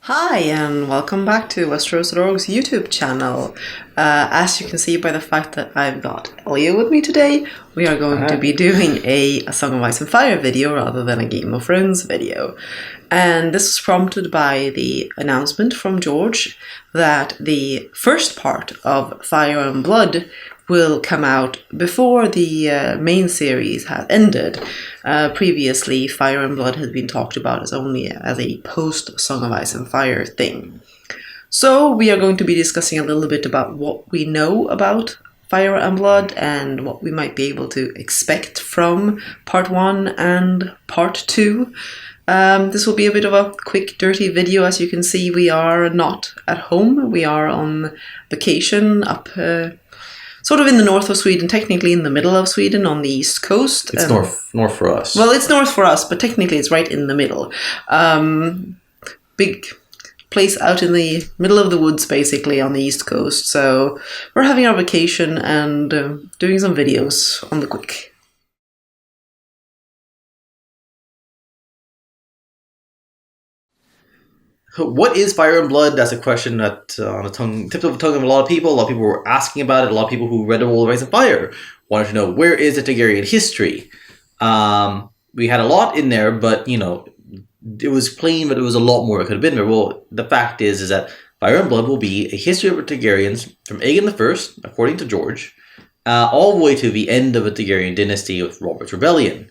Hi, and welcome back to Westeros.org's YouTube channel. As you can see by the fact that I've got Elio with me today, we are going to be doing a Song of Ice and Fire video rather than a Game of Thrones video. And this was prompted by the announcement from George that the first part of Fire and Blood will come out before the main series has ended. Previously, Fire and Blood has been talked about as only as a post-Song of Ice and Fire thing. So we are going to be discussing a little bit about what we know about Fire and Blood and what we might be able to expect from Part 1 and Part 2. This will be a bit of a quick, dirty video. As you can see, we are not at home. We are on vacation up sort of in the north of Sweden, technically in the middle of Sweden on the east coast. It's north for us. Well, it's north for us, but technically it's right in the middle. Big place out in the middle of the woods, basically, on the east coast. So we're having our vacation and doing some videos on the quick. What is Fire and Blood? That's a question that on the tip of the tongue of a lot of people. A lot of people were asking about it. A lot of people who read The World of Ice and Fire wanted to know, where is the Targaryen history? We had a lot in there, but it was plain, but it was a lot more that could have been there. Well, the fact is that Fire and Blood will be a history of the Targaryens from Aegon I, according to George, all the way to the end of the Targaryen dynasty with Robert's Rebellion.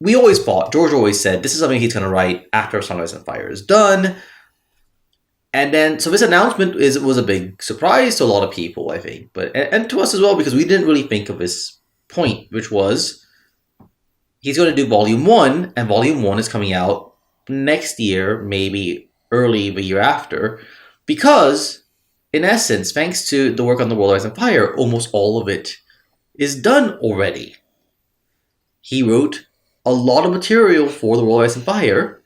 We always thought, George always said, this is something he's going to write after Song of Ice and Fire is done. And then, so this announcement was a big surprise to a lot of people, I think. And to us as well, because we didn't really think of this point, which was, he's going to do Volume 1, and Volume 1 is coming out next year, maybe early the year after, because, in essence, thanks to the work on The World of Ice and Fire, almost all of it is done already. He wrote a lot of material for The World of Ice and Fire.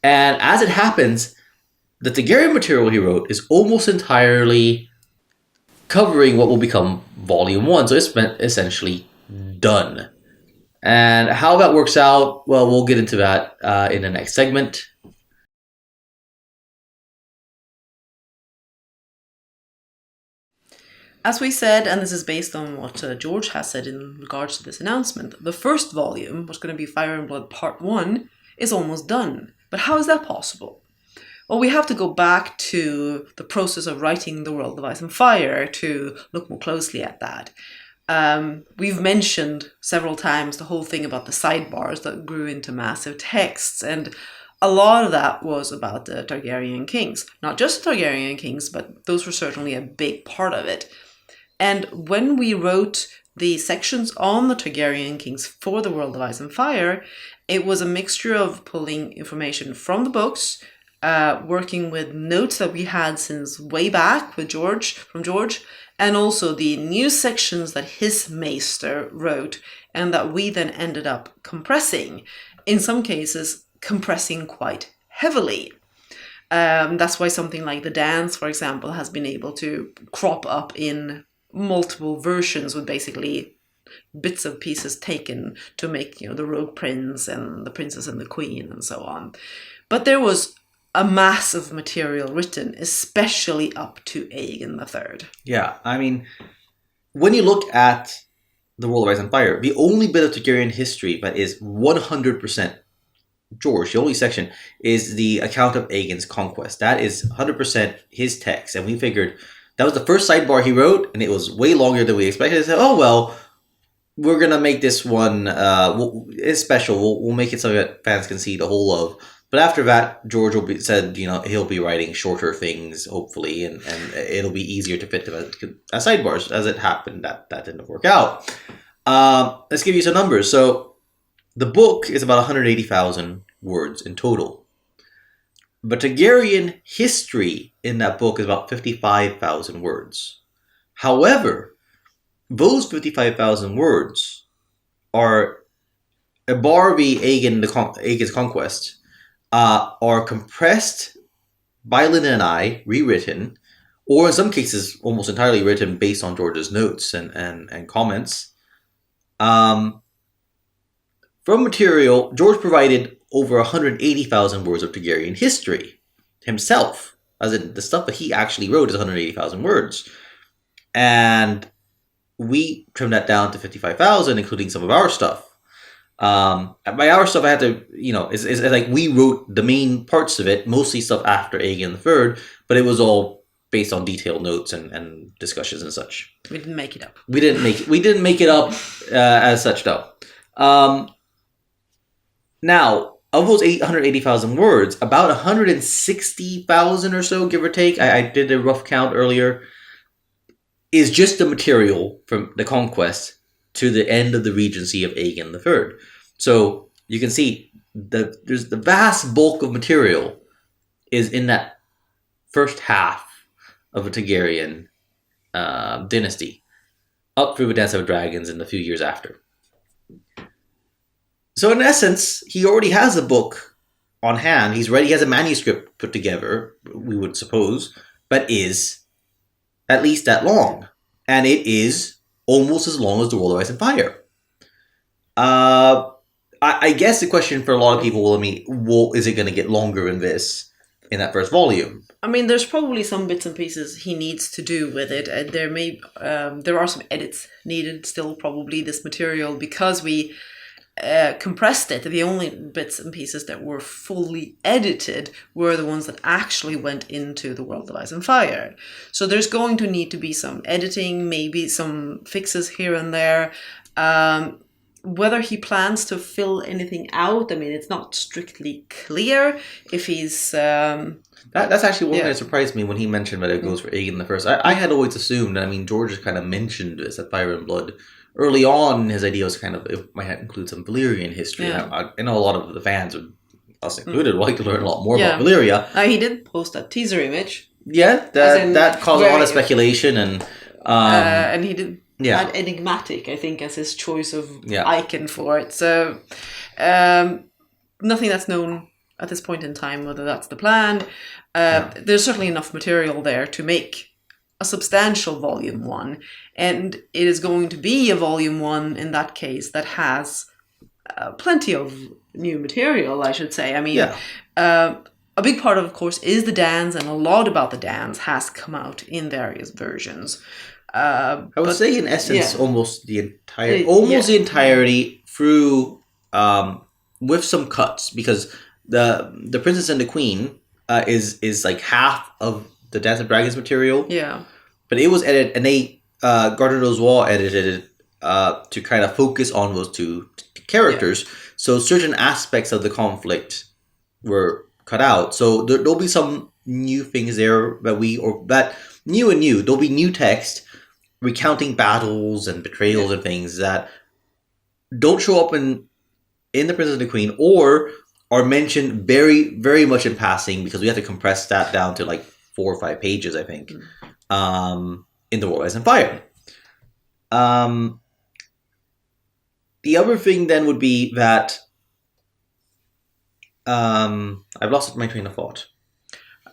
And as it happens, the Targaryen material he wrote is almost entirely covering what will become Volume 1. So it's essentially done. And how that works out, well, we'll get into that in the next segment. As we said, and this is based on what George has said in regards to this announcement, the first volume, what's going to be Fire and Blood Part 1, is almost done. But how is that possible? Well, we have to go back to the process of writing The World of Ice and Fire to look more closely at that. We've mentioned several times the whole thing about the sidebars that grew into massive texts, and a lot of that was about the Targaryen kings. Not just the Targaryen kings, but those were certainly a big part of it. And when we wrote the sections on the Targaryen kings for The World of Ice and Fire, it was a mixture of pulling information from the books, working with notes that we had since way back from George, and also the new sections that his maester wrote and that we then ended up compressing. In some cases, compressing quite heavily. That's why something like the dance, for example, has been able to crop up in multiple versions with basically bits of pieces taken to make the Rogue Prince and the Princess and the Queen and so on. But there was a mass of material written, especially up to Aegon III. Yeah, I mean, when you look at The World of Ice and Fire, the only bit of Targaryen history that is 100% George, the only section, is the account of Aegon's Conquest. That is 100% his text, and we figured that was the first sidebar he wrote, and it was way longer than we expected. I said, oh, well, we're going to make this one it's special. We'll make it so that fans can see the whole of. But after that, George said, he'll be writing shorter things, hopefully, and it'll be easier to fit them as sidebars. As it happened, that didn't work out. Let's give you some numbers. So the book is about 180,000 words in total. But Targaryen history in that book is about 55,000 words. However, those 55,000 words are, bar the Aegon's Conquest, are compressed by Linda and I, rewritten, or in some cases almost entirely written based on George's notes and comments, From material, George provided over 180,000 words of Targaryen history himself. As in, the stuff that he actually wrote is 180,000 words. And we trimmed that down to 55,000, including some of our stuff. By our stuff, I had to, it's like we wrote the main parts of it, mostly stuff after Aegon III, but it was all based on detailed notes and discussions and such. We didn't make it up. We didn't make it up as such, though. Now, of those 880,000 words, about 160,000 or so, give or take, I did a rough count earlier, is just the material from the conquest to the end of the regency of Aegon III. So you can see there's the vast bulk of material is in that first half of a Targaryen dynasty, up through the Dance of Dragons in the few years after. So in essence, he already has a book on hand. He's ready. He has a manuscript put together, we would suppose, but is at least that long. And it is almost as long as The World of Ice and Fire. I guess the question for a lot of people will be, is it going to get longer in this, in that first volume? I mean, there's probably some bits and pieces he needs to do with it. And there are some edits needed still, probably, this material, because we compressed it. The only bits and pieces that were fully edited were the ones that actually went into The World of Ice and Fire. So there's going to need to be some editing, maybe some fixes here and there. Whether he plans to fill anything out, I mean, it's not strictly clear if he's... That's actually one thing that surprised me when he mentioned that it goes for Aegon the First. I had always assumed, I mean, George has kind of mentioned this at Fire and Blood. Early on, his idea was kind of, it might include some Valyrian history. Yeah. I know a lot of the fans, us included, would like to learn a lot more about Valyria. He did post that teaser image. Yeah, that caused a lot of speculation. And he did add enigmatic, I think, as his choice of icon for it. So, nothing that's known at this point in time, whether that's the plan. There's certainly enough material there to make a substantial volume 1, and it is going to be a volume 1 in that case that has plenty of new material, I should say. I mean, a big part of course, is the dance, and a lot about the dance has come out in various versions. I would say, in essence, almost the entirety through, with some cuts, because the Princess and the Queen is like half of the Dance of Dragons material. Yeah. But it was edited, and they Gardner Dozois edited it to kind of focus on those two characters. Yeah. So certain aspects of the conflict were cut out. So there'll be some new things there there'll be new text recounting battles and betrayals and things that don't show up in The Princess and the Queen, or are mentioned very, very much in passing, because we have to compress that down to like 4 or 5 pages, I think, in The World of Ice and Fire. The other thing then would be that I've lost my train of thought.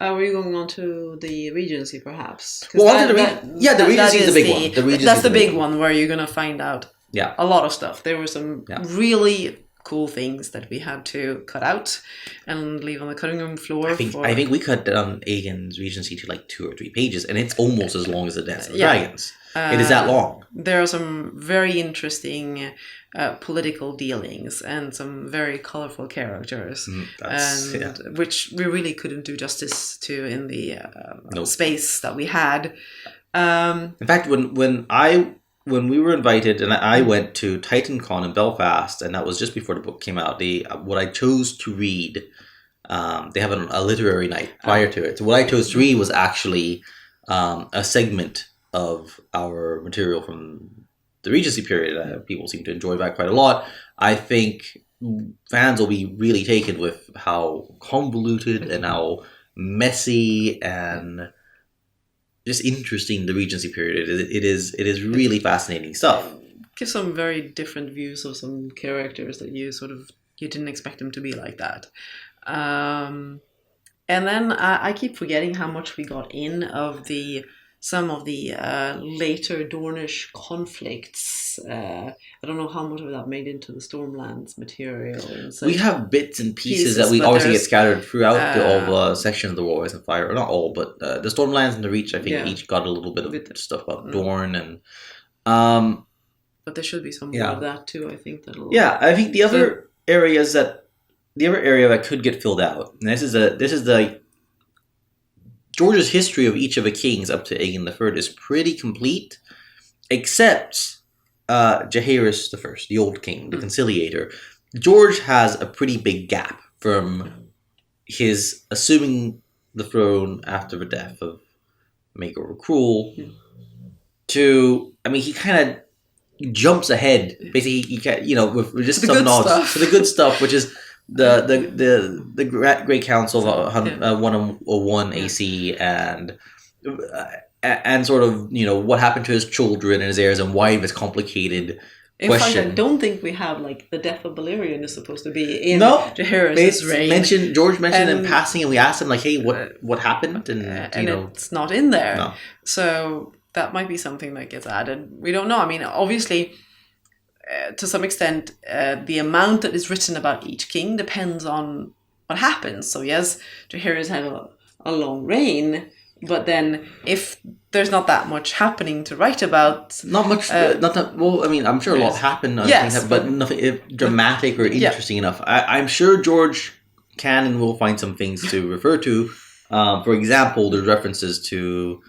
Were you going on to the Regency, perhaps? The Regency is the big one. That's the big one where you're going to find out Yeah. A lot of stuff. There were some really cool things that we had to cut out and leave on the cutting room floor. I think we cut down Aegon's Regency to like 2 or 3 pages, and it's almost as long as the Dance of the Dragons. It is that long. There are some very interesting political dealings and some very colorful characters, which we really couldn't do justice to in the space that we had. In fact, when we were invited, and I went to TitanCon in Belfast, and that was just before the book came out. What I chose to read, they have a literary night prior to it. So what I chose to read was actually a segment of our material from the Regency period. People seem to enjoy that quite a lot. I think fans will be really taken with how convoluted and how messy and just interesting the Regency period. It is really fascinating stuff. Give some very different views of some characters that you didn't expect them to be like that. And then I keep forgetting how much we got in of the some of the later Dornish conflicts. I don't know how much of that made into the Stormlands material. And we have bits and pieces that we but obviously get scattered throughout all the uh, sections of the War, Ice and Fire. Or not all, but the Stormlands and the Reach, I think, Yeah. each got a little bit of stuff about Dorne and. But there should be some more Yeah. of that too. I think that'll. Yeah, I think the other area that could get filled out, and this is the George's history of each of the kings up to Aegon III is pretty complete, except Jaehaerys the First, the Old King, the Conciliator. George has a pretty big gap from his assuming the throne after the death of Maegor the Cruel to, I mean, he kind of jumps ahead. Basically, he can, with just some nods to the good stuff, which is the Great Council of 101 AC and sort of what happened to his children and his heirs and why this complicated. In fact, I don't think we have the death of Balerion is supposed to be in Jaehaerys' reign. George mentioned in passing, and we asked him hey, what happened, and it's not in there. No. So that might be something that gets added. We don't know. I mean, obviously, to some extent, the amount that is written about each king depends on what happens. So yes, Jaehaerys had a long reign. But then, if there's not that much happening to write about, not much, not that. Well, I mean, I'm sure a lot happened, but nothing dramatic or interesting enough. I'm sure George can and will find some things to refer to. For example, there's references to.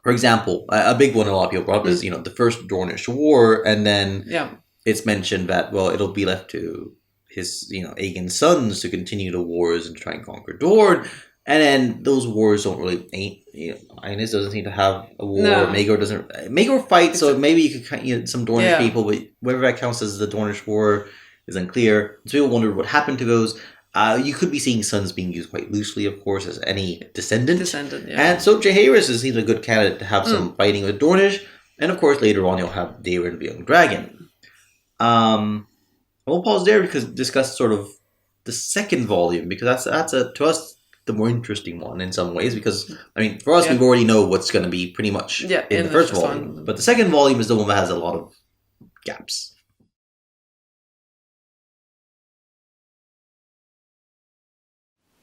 For example, a big one a lot of people brought up is the First Dornish War, and then it's mentioned that it'll be left to his Aegon's sons to continue the wars and try and conquer Dorne. And then those wars don't really Ines doesn't seem to have a war. No. Maegor fights, so maybe you could some Dornish people, but whether that counts as the Dornish War is unclear. So people wondered what happened to those. You could be seeing sons being used quite loosely, of course, as any descendant. And so Jaehaerys seems a good candidate to have some fighting with Dornish. And of course, later on, you'll have Daemon the Young Dragon. We'll pause there because discuss sort of the second volume, because that's to us the more interesting one in some ways, because I mean for us we already know what's going to be pretty much in the first volume, but the second volume is the one that has a lot of gaps.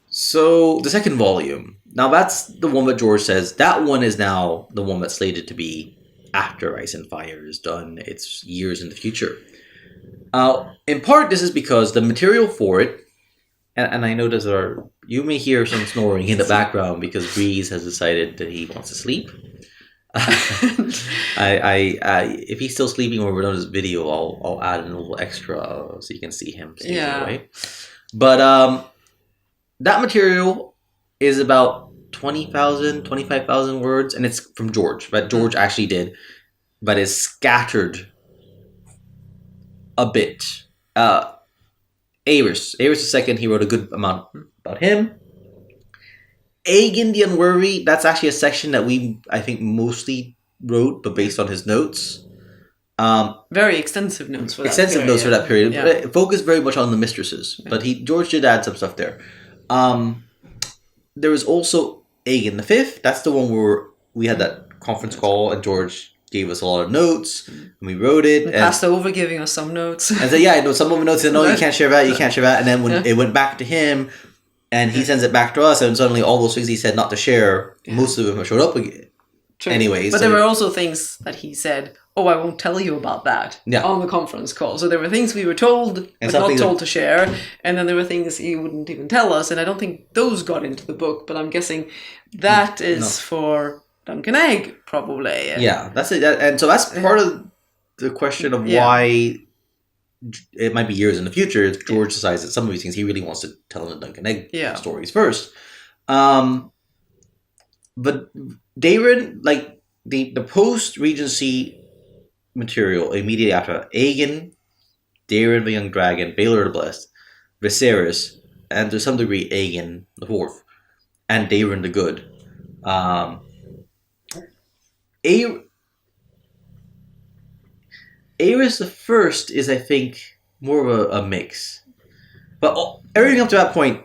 So the second volume, now that's the one that George says that one is now the one that's slated to be after Ice and Fire is done. It's years in the future. In part, this is because the material for it. And I notice you may hear some snoring in the background because Breeze has decided that he wants to sleep. If he's still sleeping when we're done this video, I'll add a little extra so you can see him. Away. But that material is about 20,000, 25,000 words, and it's from George. But George actually did, but is scattered a bit. Aerys II, he wrote a good amount about him. Aegon the Unwary, that's actually a section that we, I think, mostly wrote, but based on his notes. Very extensive notes for that period. Yeah. Focused very much on the mistresses, but George did add some stuff there. There was also Aegon V. That's the one where we had that conference call, and George gave us a lot of notes, and we wrote it. And passed over, giving us some notes. And said, some of the notes said, no, you can't share that, And then when it went back to him, and he sends it back to us, and suddenly all those things he said not to share, most of them showed up again. True. Anyways. But there were also things that he said, I won't tell you about that on the conference call. So there were things we were told, but not told to share. And then there were things he wouldn't even tell us. And I don't think those got into the book, but I'm guessing that is for Duncan Egg, probably. Yeah, that's it. And so that's part of the question of why it might be years in the future. George decides that some of these things he really wants to tell in the Duncan Egg stories first. But Daemon, the post-Regency material immediately after Aegon, Daemon the Young Dragon, Baelor the Blessed, Viserys, and to some degree Aegon the Fourth, and Daemon the Good. Aerys the First is, I think, more of a mix. But everything up to that point,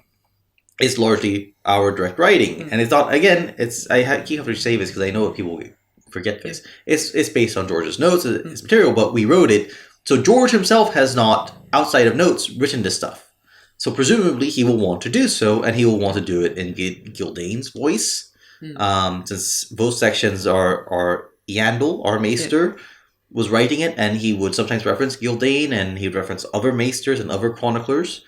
it's largely our direct writing. And it's not, again, I keep having to say this because I know that people forget this. It's based on George's notes, it's material, but we wrote it. So George himself has not, outside of notes, written this stuff. So presumably he will want to do so, and he will want to do it in Gildane's voice. Since both sections are Yandel, our maester, was writing it, and he would sometimes reference Gildane, and he'd reference other maesters and other chroniclers.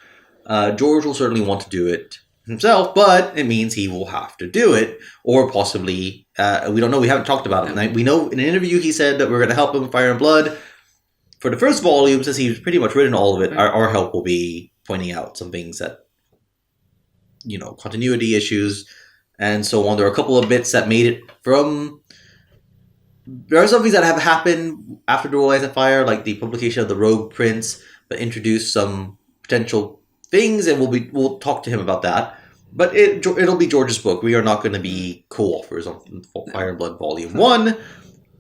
George will certainly want to do it himself, but it means he will have to do it, or possibly, we don't know, we haven't talked about it. We know in an interview he said that we're going to help him with Fire and Blood. For the first volume, since he's pretty much written all of it, our help will be pointing out some things that, continuity issues and so on. There are a couple of bits that made it from... There are some things that have happened after Duel Lies and Fire, like the publication of the Rogue Prince, that introduced some potential things, and we'll talk to him about that. But it'll be George's book. We are not going to be co-authors on Fire and Blood Volume 1.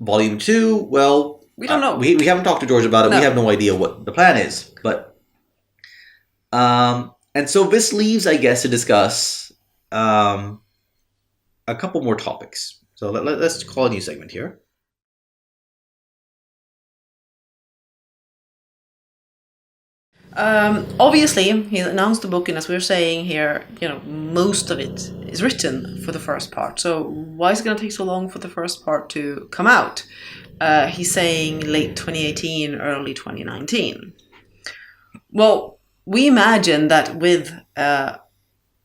Volume 2, well... We don't know. We haven't talked to George about it. No. We have no idea what the plan is. But and so this leaves, I guess, to discuss a couple more topics. So let's call a new segment here. Obviously, he announced the book, and as we were saying here, most of it is written for the first part. So why is it going to take so long for the first part to come out? He's saying late 2018, early 2019. Well, we imagine that with a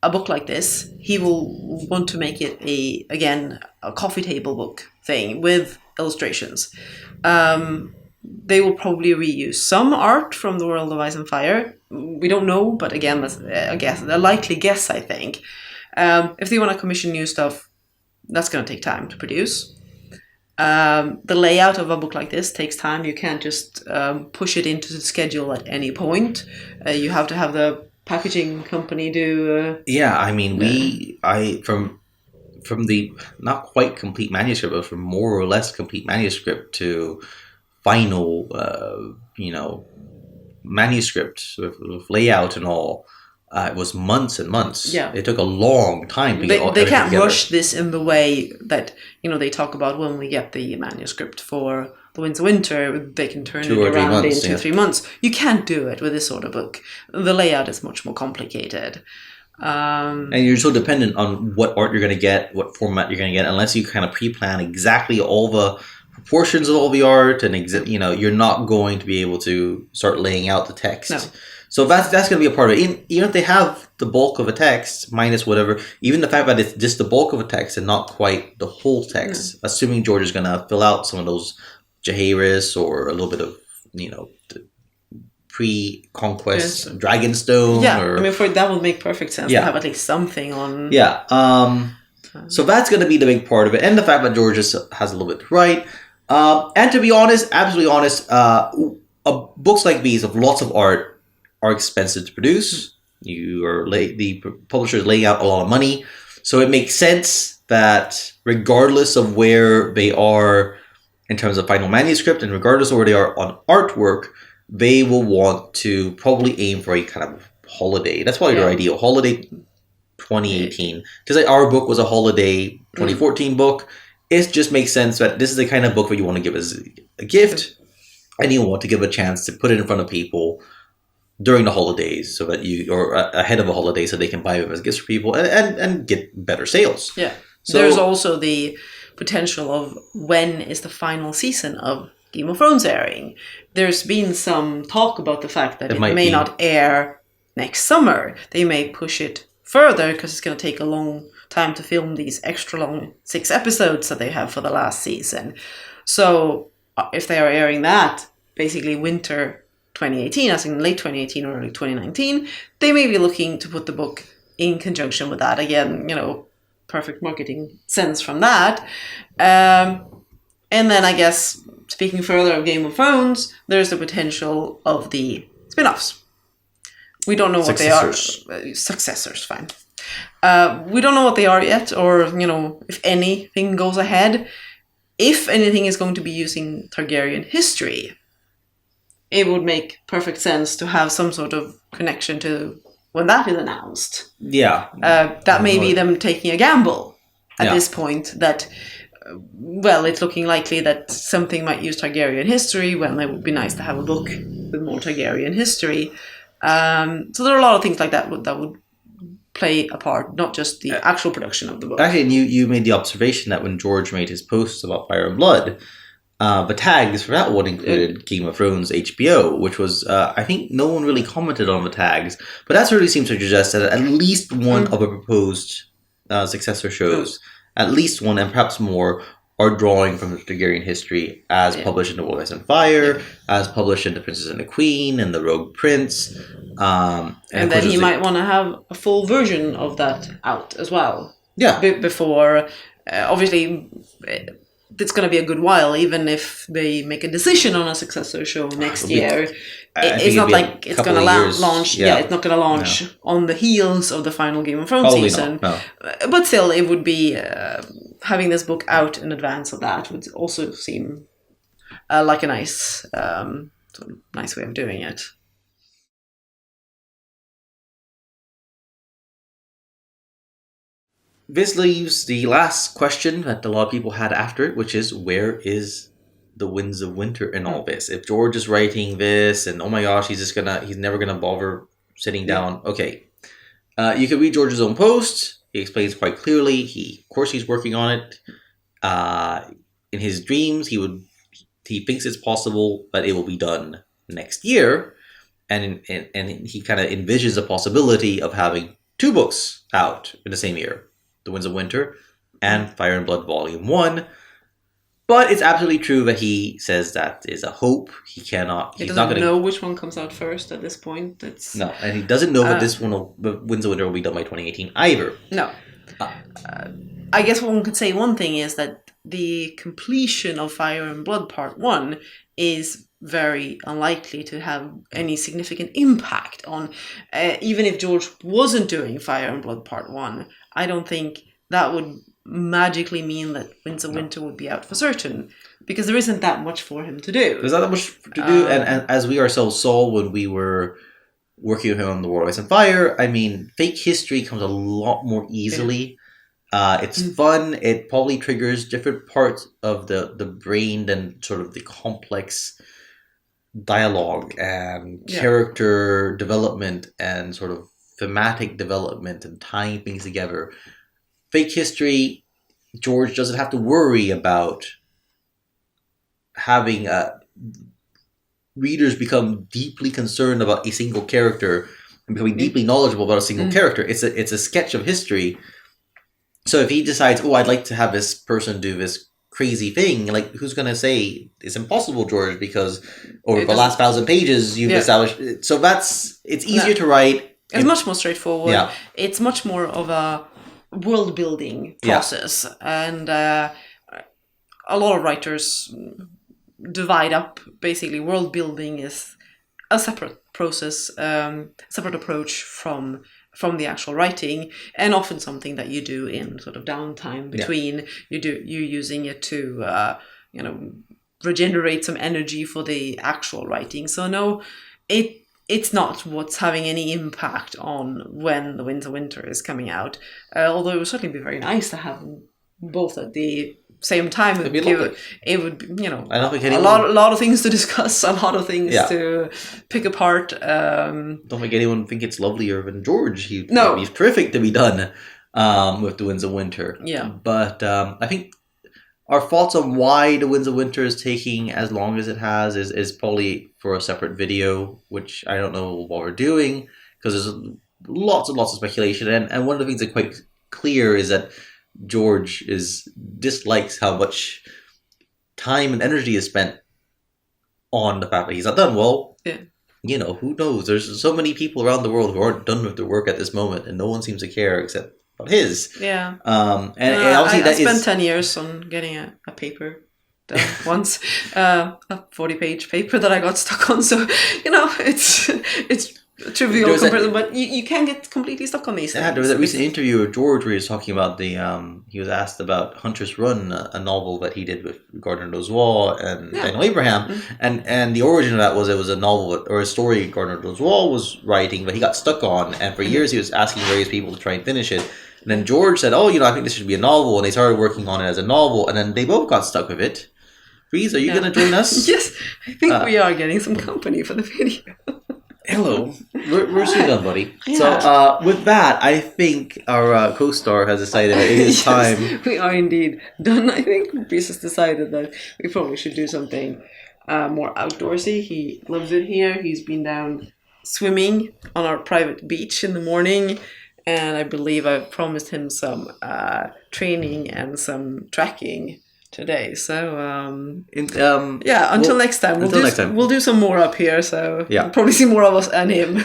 book like this, he will want to make it a coffee table book thing with illustrations. They will probably reuse some art from the World of Ice and Fire. We don't know, but again, that's a likely guess, I think. If they want to commission new stuff, that's going to take time to produce. The layout of a book like this takes time. You can't just push it into the schedule at any point. You have to have the packaging company do... from the not quite complete manuscript, but from more or less complete manuscript to final, manuscript with layout and all, it was months and months. Yeah. It took a long time to get They can't rush this in the way that, they talk about when we get the manuscript for The Winds of Winter, they can turn it around in 2 or 3 months. You can't do it with this sort of book. The layout is much more complicated. And you're so dependent on what art you're going to get, what format you're going to get, unless you kind of pre-plan exactly all the proportions of all the art, and you're not going to be able to start laying out the text. No. So that's going to be a part of it. Even if they have the bulk of a text, minus whatever, even the fact that it's just the bulk of a text and not quite the whole text, assuming George is going to fill out some of those Jaehaerys or a little bit of, the pre-conquest Dragonstone. Yeah, that will make perfect sense to have at least something on... Yeah. So that's going to be the big part of it. And the fact that George has a little bit to write. And to be honest, absolutely honest, books like these of lots of art are expensive to produce. The publisher is laying out a lot of money. So it makes sense that regardless of where they are in terms of final manuscript and regardless of where they are on artwork, they will want to probably aim for a kind of holiday. That's probably their ideal. Holiday 2018. Because our book was a holiday 2014 book. It just makes sense that this is the kind of book that you want to give as a gift, and you want to give a chance to put it in front of people during the holidays, so that or ahead of a holiday, so they can buy it as gifts for people and get better sales. Yeah. So there's also the potential of when is the final season of Game of Thrones airing. There's been some talk about the fact that it may not air next summer. They may push it further because it's going to take a long time to film these extra long 6 episodes that they have for the last season. So if they are airing that, basically winter 2018, as in late 2018 or early 2019, they may be looking to put the book in conjunction with that. Again, perfect marketing sense from that. And then I guess, speaking further of Game of Thrones, there's the potential of the spin-offs. We don't know what they are. Successors, fine. We don't know what they are yet, or, if anything goes ahead. If anything is going to be using Targaryen history, it would make perfect sense to have some sort of connection to when that is announced. Yeah. That may be them taking a gamble at Yeah. this point that, well, it's looking likely that something might use Targaryen history when it would be nice to have a book with more Targaryen history. So there are a lot of things like that would play a part, not just the actual production of the book. Actually, and you made the observation that when George made his posts about Fire and Blood, the tags for that one included Game of Thrones HBO, which was, I think no one really commented on the tags, but that certainly seems to suggest that at least one of the proposed successor shows, at least one and perhaps more, are drawing from the Targaryen history as published in The World Ice and Fire, as published in The Princess and the Queen and The Rogue Prince. And then he might want to have a full version of that out as well. Yeah. Before, obviously, it's going to be a good while, even if they make a decision on a successor show next year. It's not like it's going to launch. Yeah, it's not going to launch on the heels of the final Game of Thrones season. No. But still, it would be having this book out in advance of that would also seem like a nice, nice way of doing it. This leaves the last question that a lot of people had after it, which is, where is the Winds of Winter in all this? If George is writing this and oh my gosh, he's never gonna bother sitting down. Okay. You can read George's own post. He explains quite clearly. Of course he's working on it. In his dreams, he thinks it's possible that it will be done next year. And he kind of envisions a possibility of having 2 books out in the same year. The Winds of Winter and Fire and Blood Volume 1. But it's absolutely true that he says that is a hope. He doesn't know which one comes out first at this point. No, and he doesn't know that the Winds of Winter will be done by 2018 either. No. I guess one could say one thing is that the completion of Fire and Blood Part 1 is very unlikely to have any significant impact on, even if George wasn't doing Fire and Blood Part 1, I don't think that would magically mean that Winds of Winter would be out for certain, because there isn't that much for him to do. There's not that much to do, and as we ourselves saw when we were working with him on The World Ice and Fire, I mean, fake history comes a lot more easily. It's fun. It probably triggers different parts of the brain than sort of the complex dialogue and character development and sort of thematic development and tying things together. Fake history, George doesn't have to worry about having readers become deeply concerned about a single character and becoming deeply knowledgeable about a single character. It's a sketch of history. So if he decides, I'd like to have this person do this crazy thing, like, who's going to say it's impossible, George, because over the last 1,000 pages you've established. So it's easier to write. It's much more straightforward. Yeah. It's much more of a world building process, and a lot of writers divide up basically world building is a separate process, separate approach from the actual writing, and often something that you do in sort of downtime between. You're using it to regenerate some energy for the actual writing. So no, it's not what's having any impact on when The Winds of Winter is coming out. Although it would certainly be very nice to have them both at the same time. It would be, I don't think a lot of things to discuss, a lot of things to pick apart. Don't think anyone think it's lovelier than George. He's perfect to be done with The Winds of Winter. Yeah. But I think our thoughts on why The Winds of Winter is taking as long as it has is probably for a separate video, which I don't know what we're doing, because there's lots and lots of speculation. And one of the things that's quite clear is that George dislikes how much time and energy is spent on the fact that he's not done. Well, who knows? There's so many people around the world who aren't done with their work at this moment, and no one seems to care except about his. Yeah. Obviously I spent 10 years on getting a paper done once, a 40-page paper that I got stuck on. So it's trivial was comparison, but you can get completely stuck on these things. Yeah, there was that recent interview with George where he was talking about he was asked about Hunter's Run, a novel that he did with Gardner Dozois and Daniel Abraham, and the origin of that was it was a novel or a story Gardner Dozois was writing, but he got stuck on, and for years he was asking various people to try and finish it. And then George said, "Oh, I think this should be a novel," and they started working on it as a novel, and then they both got stuck with it. Reese, are you going to join us? Yes, I think we are getting some company for the video. Hello. We're soon done, buddy. Yeah. So with that, I think our co-star has decided it is time. We are indeed done. I think Reese has decided that we probably should do something more outdoorsy. He loves it here. He's been down swimming on our private beach in the morning. And I believe I've promised him some training and some tracking today. So until next time. We'll do some more up here. So you'll probably see more of us and him.